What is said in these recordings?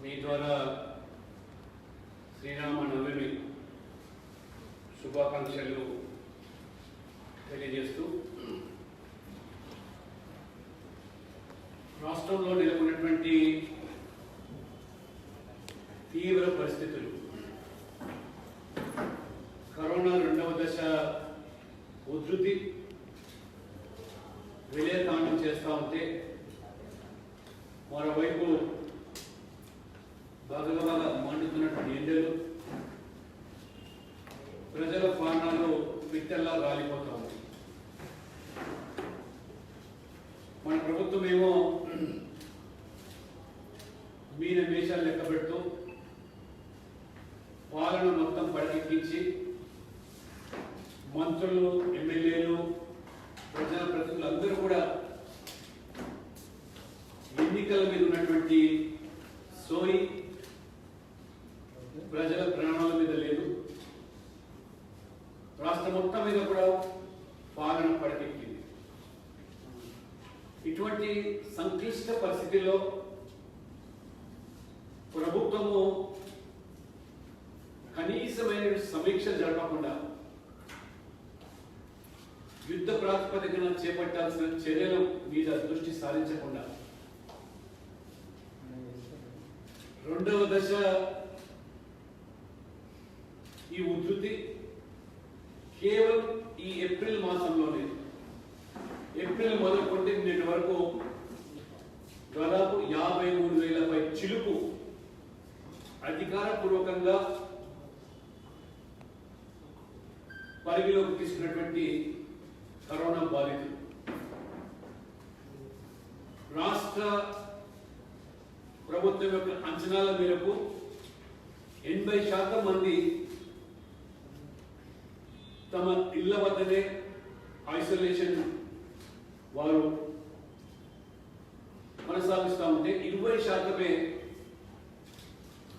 మీ ద్వారా శ్రీరామనవమి శుభాకాంక్షలు తెలియజేస్తూ రాష్ట్రంలో నెలకొన్నటువంటి తీవ్ర పరిస్థితులు, కరోనా రెండవ దశ ఉధృతి విలయతాండం చేస్తూ ఉంటే, మరోవైపు బాగా మండుతున్నటువంటి ఎండలు ప్రజల ప్రాణాలు పిట్టల్లా రాలిపోతా ఉంది. మన ప్రభుత్వం ఏమో మీన మేషాలు లెక్క పెడుతూ పాలన మొత్తం పడకెక్కించి మంత్రులు, ఎమ్మెల్యేలు, ప్రజాప్రతినిధులు అందరూ కూడా ఎన్నికల మీద ఉన్నటువంటి సోయి ప్రజల ప్రాణాల మీద లేదు. రాష్ట్రం మొత్తం మీద కూడా పాలన పడకెక్కింది. ఇటువంటి సంక్లిష్ట పరిస్థితుల్లో ప్రభుత్వము కనీసమైన సమీక్ష జరపకుండా, యుద్ధ ప్రాతిపదికన చేపట్టాల్సిన చర్యల మీద దృష్టి సారించకుండా, రెండవ దశ ఈ ఉధృతి కేవలం ఈ ఏప్రిల్ మాసంలోనే, ఏప్రిల్ మొదలుకొంటే నేటి వరకు దాదాపు 53,000 చిలుకు అధికారపూర్వకంగా పరిధిలోకి తీసుకున్నటువంటి కరోనా బాధితులు. రాష్ట్ర ప్రభుత్వం యొక్క అంచనాల మేరకు 80% మంది తమ ఇళ్ల వద్దనే ఐసోలేషన్ వారు కొనసాగిస్తూ ఉంటే 20%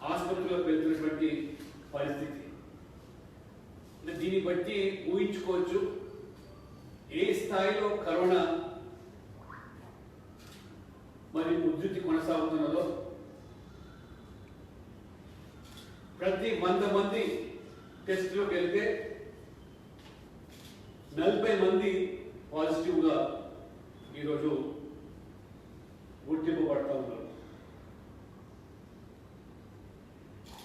ఆసుపత్రిలో వెళ్తున్నటువంటి పరిస్థితి. దీన్ని బట్టి ఊహించుకోవచ్చు ఏ స్థాయిలో కరోనా మరి ఉధృతి కొనసాగుతున్నదో. ప్రతి 100 మంది టెస్ట్లోకి వెళ్తే 40 మంది పాజిటివ్గా ఈరోజు గుర్తింపబడతా ఉన్నారు.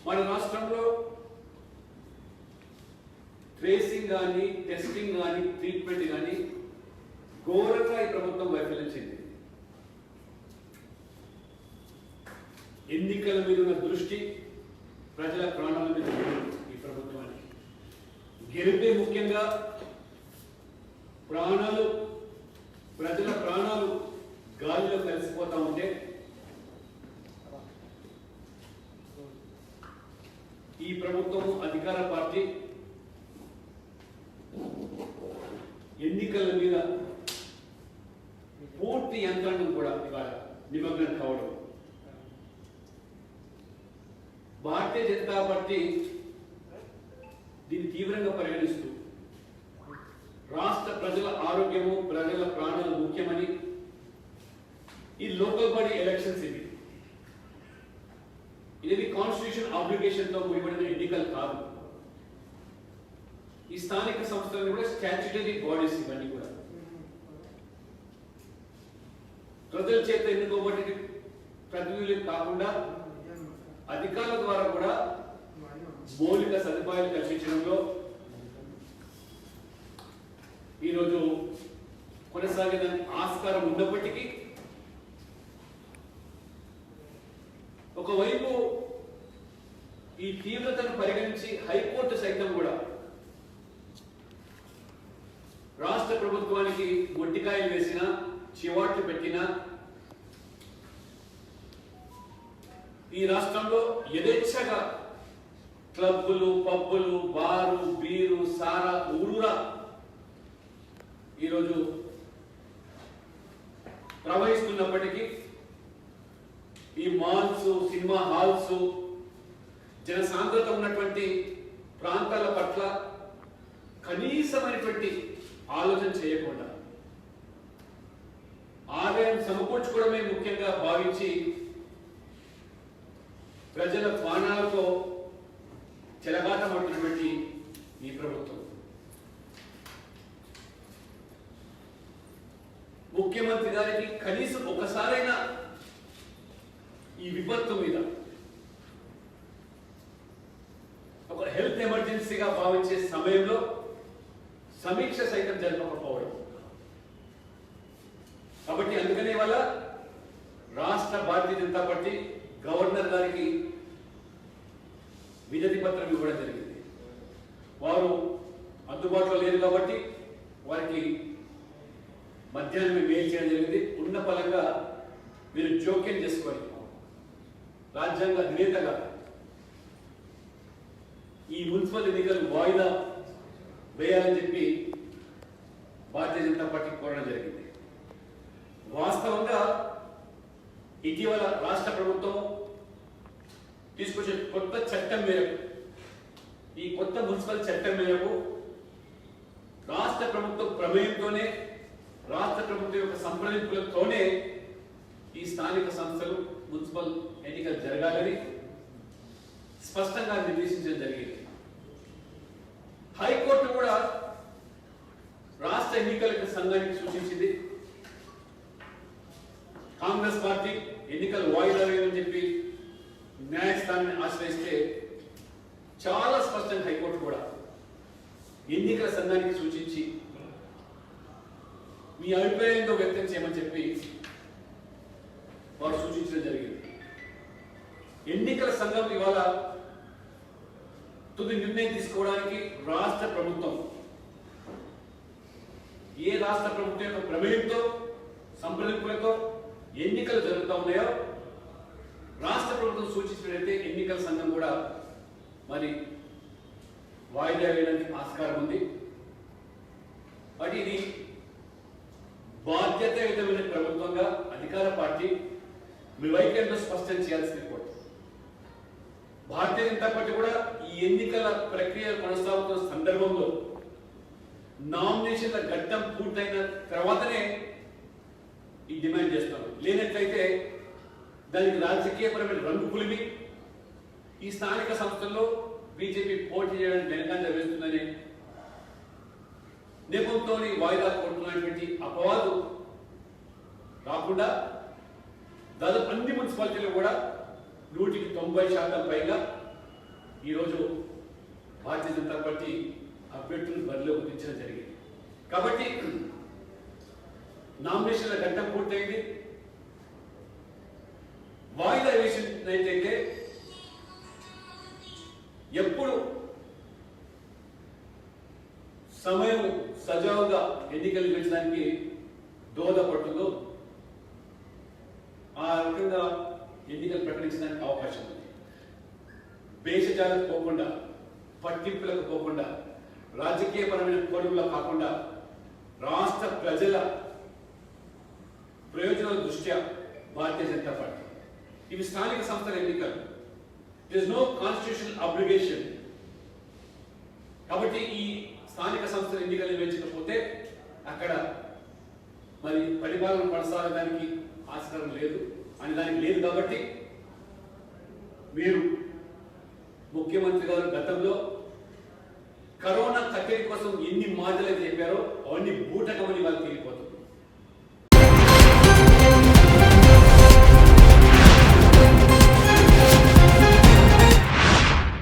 మన రాష్ట్రంలో ట్రేసింగ్ కానీ, టెస్టింగ్ కానీ, ట్రీట్మెంట్ కానీ ఘోరంగా ఈ ప్రభుత్వం వైఫల్యం చెందింది. ఎన్నికల మీద ఉన్న దృష్టి ప్రజల ప్రాణాల మీద ఈ ప్రభుత్వానికి. గెలిపే ముఖ్యంగా, ప్రాణాలు, ప్రజల ప్రాణాలు గాలిలో కలిసిపోతా ఉంటే ఈ ప్రభుత్వము, అధికార పార్టీ ఎన్నికల మీద పూర్తి యంత్రాంగం కూడా ఇవాళ నిమగ్నం కావడం. భారతీయ జనతా పార్టీ దీన్ని తీవ్రంగా పరిగణిస్తూ రాష్ట్ర ప్రజల ఆరోగ్యము, ప్రజల ప్రాణాలు ముఖ్యమని, ఈ లోకల్ బాడీ ఎలక్షన్స్ ఇది కాన్స్టిట్యూషన్ ఆబ్లిగేషన్ తో ముడిపడిన ఎన్నికలు కాదు. ఈ స్థానిక సంస్థలు కూడా స్టాట్యూటరీ బాడీస్. ఇవన్నీ కూడా ప్రజల చేత ఎన్నుకోబడి ప్రతినిధులు కాకుండా అధికారుల ద్వారా కూడా మౌలిక సదుపాయాలు కల్పించడంలో ఈరోజు కొనసాగిన ఆస్కారం ఉన్నప్పటికీ, ఒకవైపు ఈ తీవ్రతను పరిగణించి హైకోర్టు సైతం కూడా రాష్ట్ర ప్రభుత్వానికి మొట్టికాయలు వేసిన, చివాట్లు పెట్టిన, ఈ రాష్ట్రంలో యథేచ్ఛగా క్లబ్బులు, పబ్బులు, బారు, బీరు, సారా ఊరూరా ఈరోజు ప్రవహిస్తున్నప్పటికీ ఈ మాల్స్, సినిమా హాల్స్, జనసాంద్రత ఉన్నటువంటి ప్రాంతాల పట్ల కనీసమైనటువంటి ఆలోచన చేయకుండా ఆదాయం సమకూర్చుకోవడమే ముఖ్యంగా భావించి ప్రజల ప్రాణాలతో చెలగాటమాడుతున్నటువంటి ఈ ప్రభుత్వం ముఖ్యమంత్రి గారికి కనీసం ఒకసారైనా ఈ విపత్తు మీద ఒక హెల్త్ ఎమర్జెన్సీగా భావించే సమయంలో సమీక్ష సైతం జరపకపోవడం. కాబట్టి అందుకనే వల్ల రాష్ట్ర భారతీయ జనతా పార్టీ గవర్నర్ గారికి వినతి పత్రం ఇవ్వడం జరిగింది. వారు అందుబాటులో లేరు కాబట్టి వారికి మధ్యాహ్నం మెయిల్ చేయడం జరిగింది. ఉన్న ఫలంగా మీరు జోక్యం చేసుకొని రాజ్యాంగ అధినేతగా ఈ మున్సిపల్ ఎన్నికలు వాయిదా వేయాలని చెప్పి భారతీయ జనతా పార్టీ కోరడం జరిగింది. వాస్తవంగా ఇటీవల రాష్ట్ర ప్రభుత్వం తీసుకొచ్చే కొత్త చట్టం మేరకు, ఈ కొత్త మున్సిపల్ చట్టం మేరకు రాష్ట్ర ప్రభుత్వం ప్రమేయంతోనే, రాష్ట్ర ప్రభుత్వం యొక్క సంప్రదింపులతోనే ఈ స్థానిక సంస్థలు మున్సిపల్ ఎన్నికలు జరగాలని స్పష్టంగా నిర్దేశించడం జరిగింది. హైకోర్టు కూడా రాష్ట్ర ఎన్నికల సంఘానికి సూచించింది. కాంగ్రెస్ పార్టీ ఎన్నికలు వాయిదా వేయమని చెప్పి న్యాయస్థానాన్ని ఆశ్రయిస్తే చాలా స్పష్టంగా హైకోర్టు కూడా ఎన్నికల సంఘానికి సూచించి మీ అభిప్రాయంతో వ్యక్తం చేయమని చెప్పి వారు సూచించడం జరిగింది. ఎన్నికల సంఘం ఇవాళ తుది నిర్ణయం తీసుకోవడానికి రాష్ట్ర ప్రభుత్వం, ఏ రాష్ట్ర ప్రభుత్వం యొక్క ప్రమేయంతో సంప్రదింపులతో ఎన్నికలు జరుగుతూ ఉన్నాయో రాష్ట్ర ప్రభుత్వం సూచించినట్లయితే ఎన్నికల సంఘం కూడా మరి వాయిదా వేయడానికి ఆస్కారం ఉంది. అది ఇది బాధ్యతాయుతమైన ప్రభుత్వంగా అధికార పార్టీ మీ వైఖరిలో స్పష్టం చేయాల్సింది కూడా. భారతీయ జనతా పార్టీ కూడా ఈ ఎన్నికల ప్రక్రియ కొనసాగుతున్న సందర్భంలో నామినేషన్ల ఘట్టం పూర్తయిన తర్వాతనే ఈ డిమాండ్ చేస్తాం. లేనట్లయితే దానికి రాజకీయపరమైన రంగు పులిమి ఈ స్థానిక సంస్థల్లో బీజేపీ పోటీ చేయడానికి వెనకంజ వేస్తుందని నేపథ్యంతో వాయిదా కోరుతున్నటువంటి అపవాదు రాకుండా దాదాపు అన్ని మున్సిపాలిటీలు కూడా 190% పైగా ఈరోజు భారతీయ జనతా పార్టీ అభ్యర్థులు బరిలో దించడం జరిగింది. కాబట్టి నామినేషన్ల ఘట్టం పూర్తయింది. వాయిదా వేసినట్లయితే ఎప్పుడు సమయం సజావుగా ఎన్నికలు నిర్వహించడానికి దోహదపడుతుందో ఆ రకంగా ఎన్నికలు ప్రకటించడానికి అవకాశం ఉంది. భేషజాలకు పోకుండా, పట్టింపులకు పోకుండా, రాజకీయపరమైన కోణంలో కాకుండా రాష్ట్ర ప్రజల ప్రయోజనాల దృష్ట్యా భారతీయ జనతా పార్టీ ఇవి స్థానిక సంస్థల ఎన్నికలు. there is no constitutional obligation. కాబట్టి ఈ స్థానిక సంస్థల ఎన్నికలు నిర్వహించకపోతే అక్కడ మరి పరిపాలన కొనసాగడానికి ఆస్కారం లేదు అని దానికి లేదు. కాబట్టి మీరు ముఖ్యమంత్రి గారు గతంలో కరోనా కట్టడి కోసం ఎన్ని మాటలు చెప్పారో అవన్నీ బూటకమని